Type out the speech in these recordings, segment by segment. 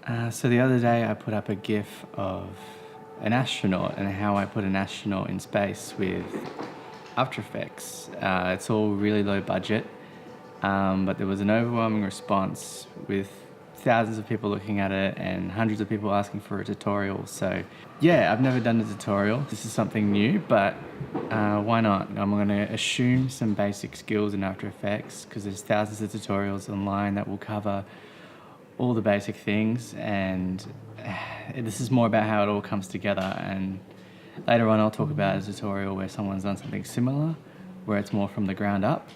So the other day I put up a GIF of an astronaut and how I put an astronaut in space with After Effects. It's all really low budget, but there was an overwhelming response with thousands of people looking at it and hundreds of people asking for a tutorial. So yeah, I've never done a tutorial. This is something new, but why not? I'm going to assume some basic skills in After Effects because there's thousands of tutorials online that will cover all the basic things, and this is more about how it all comes together. And later on I'll talk about a tutorial where someone's done something similar, where it's more from the ground up.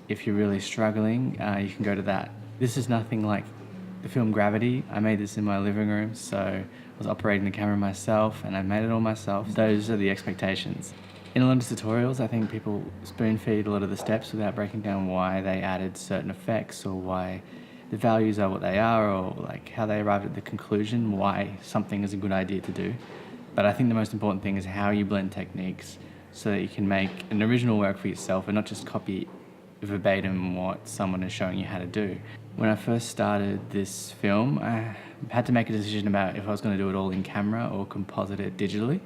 If you're really struggling, you can go to that. This is nothing like the film Gravity. I made this in my living room, so I was operating the camera myself and I made it all myself. Those are the expectations. In a lot of tutorials, I think people spoon feed a lot of the steps without breaking down why they added certain effects or why the values are what they are, or like how they arrived at the conclusion why something is a good idea to do. But I think the most important thing is how you blend techniques so that you can make an original work for yourself and not just copy verbatim what someone is showing you how to do. When I first started this film, I had to make a decision about if I was going to do it all in camera or composite it digitally,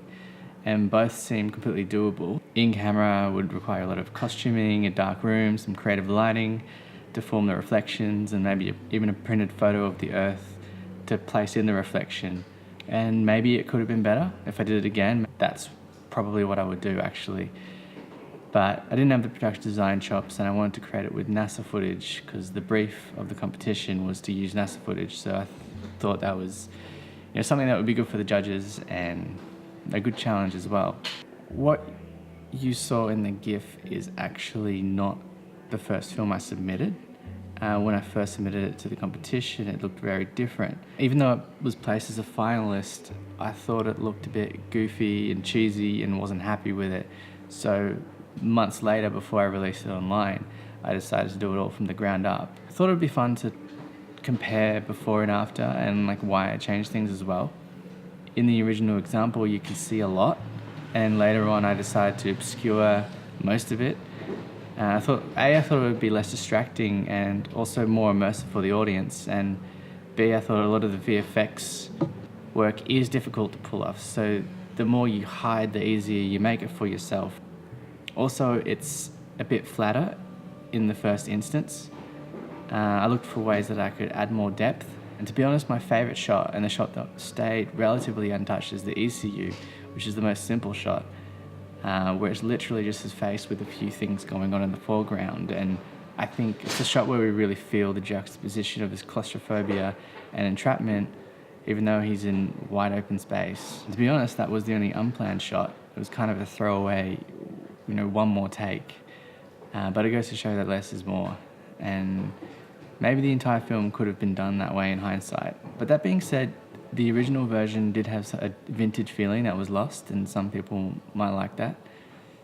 and both seemed completely doable. In camera would require a lot of costuming, a dark room, some creative lighting to form the reflections, and maybe even a printed photo of the Earth to place in the reflection. And maybe it could have been better if I did it again. That's probably what I would do, actually. But I didn't have the production design chops, and I wanted to create it with NASA footage because the brief of the competition was to use NASA footage. So I thought that was, something that would be good for the judges and a good challenge as well. What you saw in the GIF is actually not the first film I submitted. When I first submitted it to the competition, it looked very different. Even though it was placed as a finalist, I thought it looked a bit goofy and cheesy and wasn't happy with it. So months later, before I released it online, I decided to do it all from the ground up. I thought it would be fun to compare before and after and like why I changed things as well. In the original example, you can see a lot, and later on I decided to obscure most of it. I thought it would be less distracting and also more immersive for the audience, and B, I thought a lot of the VFX work is difficult to pull off, so the more you hide, the easier you make it for yourself. Also, it's a bit flatter in the first instance. I looked for ways that I could add more depth, and to be honest, my favourite shot, and the shot that stayed relatively untouched, is the ECU, which is the most simple shot. Where it's literally just his face with a few things going on in the foreground, and I think it's a shot where we really feel the juxtaposition of his claustrophobia and entrapment, even though he's in wide open space. And to be honest, that was the only unplanned shot. It was kind of a throwaway, one more take, but it goes to show that less is more, and maybe the entire film could have been done that way in hindsight. But that being said, the original version did have a vintage feeling that was lost, and some people might like that.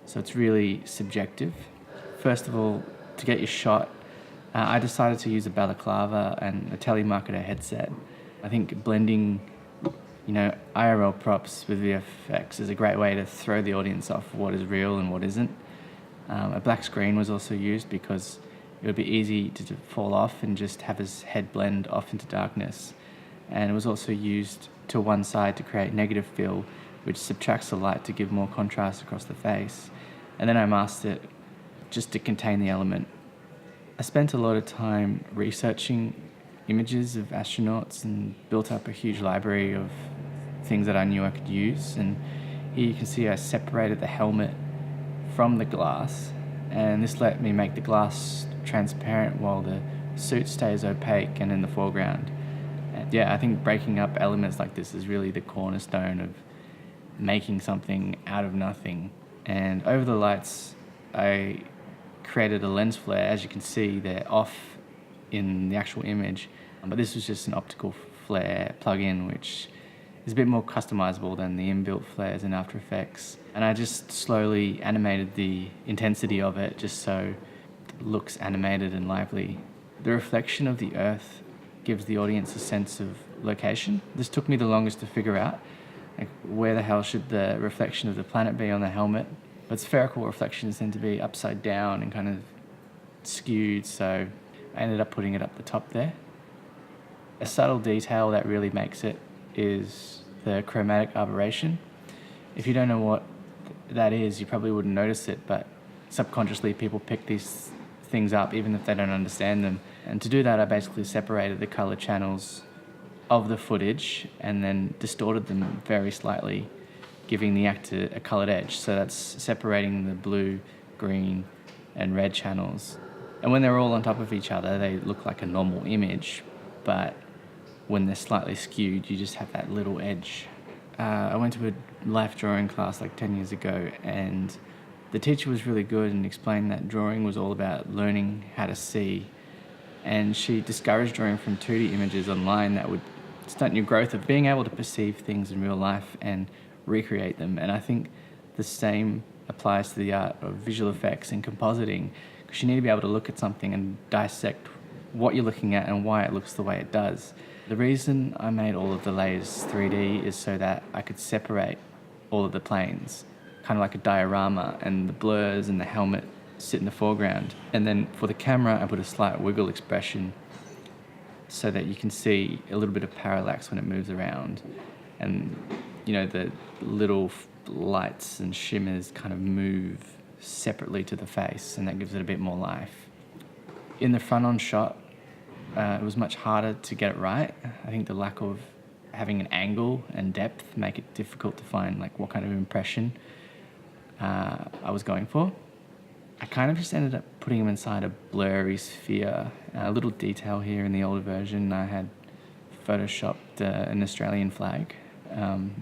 So it's really subjective. First of all, to get your shot, I decided to use a balaclava and a telemarketer headset. I think blending, IRL props with VFX is a great way to throw the audience off what is real and what isn't. A black screen was also used because it would be easy to fall off and just have his head blend off into darkness. And it was also used to one side to create negative fill, which subtracts the light to give more contrast across the face. And then I masked it just to contain the element. I spent a lot of time researching images of astronauts and built up a huge library of things that I knew I could use. And here you can see I separated the helmet from the glass, and this let me make the glass transparent while the suit stays opaque and in the foreground. Yeah, I think breaking up elements like this is really the cornerstone of making something out of nothing. And over the lights, I created a lens flare. As you can see, they're off in the actual image, but this was just an optical flare plug-in, which is a bit more customizable than the inbuilt flares in After Effects. And I just slowly animated the intensity of it just so it looks animated and lively. The reflection of the Earth gives the audience a sense of location. This took me the longest to figure out. Like, where the hell should the reflection of the planet be on the helmet? But spherical reflections tend to be upside down and kind of skewed, so I ended up putting it up the top there. A subtle detail that really makes it is the chromatic aberration. If you don't know what that is, you probably wouldn't notice it, but subconsciously people pick these things up even if they don't understand them. And to do that, I basically separated the color channels of the footage and then distorted them very slightly, giving the actor a colored edge. So that's separating the blue, green, and red channels. And when they're all on top of each other, they look like a normal image, but when they're slightly skewed, you just have that little edge. I went to a life drawing class like 10 years ago, and the teacher was really good and explained that drawing was all about learning how to see. And she discouraged drawing from 2D images online that would stunt your growth of being able to perceive things in real life and recreate them. And I think the same applies to the art of visual effects and compositing, because you need to be able to look at something and dissect what you're looking at and why it looks the way it does. The reason I made all of the layers 3D is so that I could separate all of the planes, kind of like a diorama, and the blurs and the helmet sit in the foreground. And then for the camera, I put a slight wiggle expression so that you can see a little bit of parallax when it moves around. And, you know, the little lights and shimmers kind of move separately to the face, and that gives it a bit more life. In the front-on shot, it was much harder to get it right. I think the lack of having an angle and depth make it difficult to find like what kind of impression I was going for. I kind of just ended up putting him inside a blurry sphere. A little detail here in the older version, I had photoshopped an Australian flag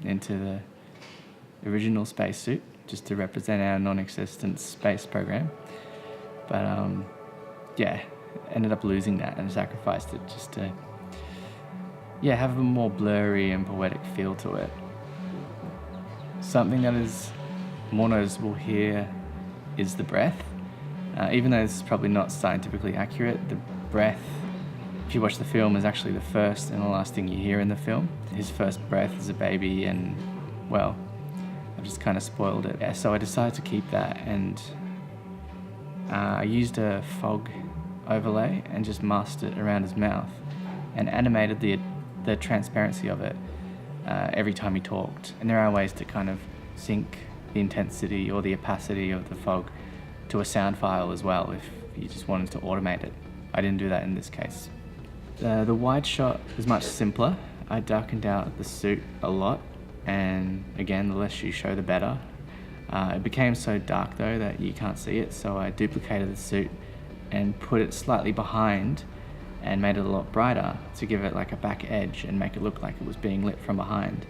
into the original spacesuit just to represent our non-existent space program. But yeah, ended up losing that and sacrificed it just to have a more blurry and poetic feel to it. Something that is more noticeable here is the breath. Even though this is probably not scientifically accurate, the breath, if you watch the film, is actually the first and the last thing you hear in the film. His first breath as a baby, and well, I've just kind of spoiled it. Yeah, so I decided to keep that, and I used a fog overlay and just masked it around his mouth and animated the transparency of it every time he talked. And there are ways to kind of sync the intensity or the opacity of the fog to a sound file as well if you just wanted to automate it. I didn't do that in this case. The wide shot was much simpler. I darkened out the suit a lot, and again, the less you show the better. It became so dark though that you can't see it, so I duplicated the suit and put it slightly behind and made it a lot brighter to give it like a back edge and make it look like it was being lit from behind.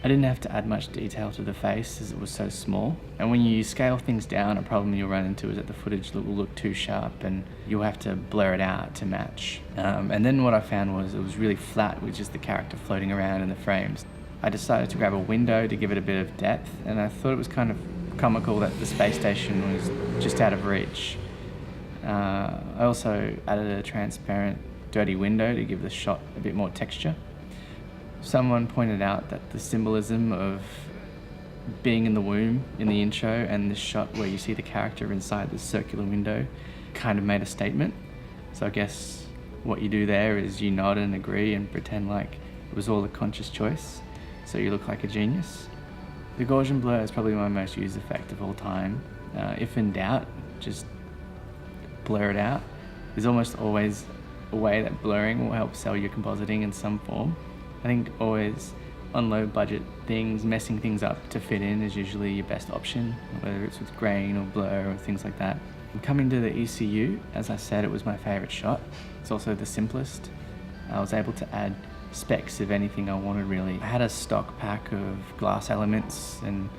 I didn't have to add much detail to the face as it was so small. And when you scale things down, a problem you'll run into is that the footage will look too sharp and you'll have to blur it out to match. And then what I found was it was really flat with just the character floating around in the frames. I decided to grab a window to give it a bit of depth, and I thought it was kind of comical that the space station was just out of reach. I also added a transparent dirty window to give the shot a bit more texture. Someone pointed out that the symbolism of being in the womb in the intro and this shot where you see the character inside the circular window kind of made a statement. So I guess what you do there is you nod and agree and pretend like it was all a conscious choice, so you look like a genius. The Gaussian blur is probably my most used effect of all time. If in doubt, just blur it out. There's almost always a way that blurring will help sell your compositing in some form. I think always on low budget things, messing things up to fit in is usually your best option, whether it's with grain or blur or things like that. Coming to the ECU, as I said, it was my favorite shot. It's also the simplest. I was able to add specs of anything I wanted really. I had a stock pack of glass elements, and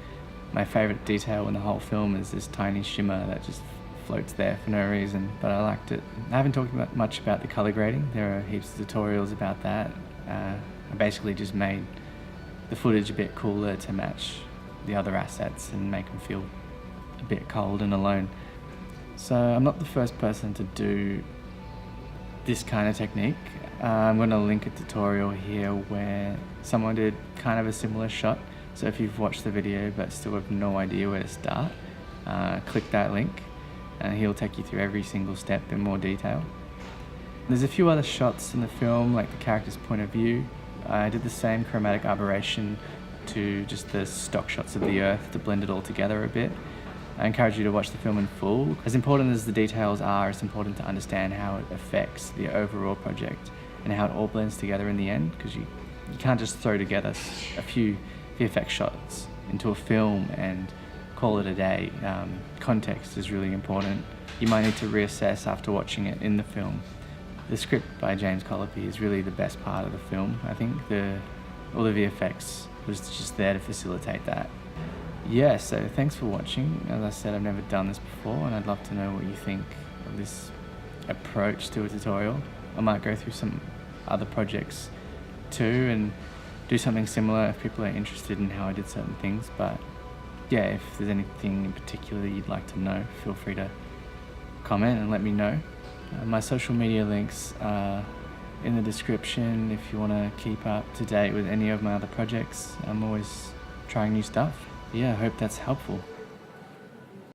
my favorite detail in the whole film is this tiny shimmer that just floats there for no reason, but I liked it. I haven't talked much about the color grading. There are heaps of tutorials about that. I basically just made the footage a bit cooler to match the other assets and make them feel a bit cold and alone. So I'm not the first person to do this kind of technique. I'm going to link a tutorial here where someone did kind of a similar shot. So if you've watched the video but still have no idea where to start, click that link and he'll take you through every single step in more detail. There's a few other shots in the film, like the character's point of view. I did the same chromatic aberration to just the stock shots of the Earth to blend it all together a bit. I encourage you to watch the film in full. As important as the details are, it's important to understand how it affects the overall project and how it all blends together in the end, because you can't just throw together a few VFX shots into a film and call it a day. Context is really important. You might need to reassess after watching it in the film. The script by James Colopy is really the best part of the film. I think all the VFX was just there to facilitate that. Yeah, so thanks for watching. As I said, I've never done this before, and I'd love to know what you think of this approach to a tutorial. I might go through some other projects too and do something similar if people are interested in how I did certain things. But yeah, if there's anything in particular that you'd like to know, feel free to comment and let me know. My social media links are in the description if you want to keep up to date with any of my other projects. I'm always trying new stuff. Yeah, I hope that's helpful.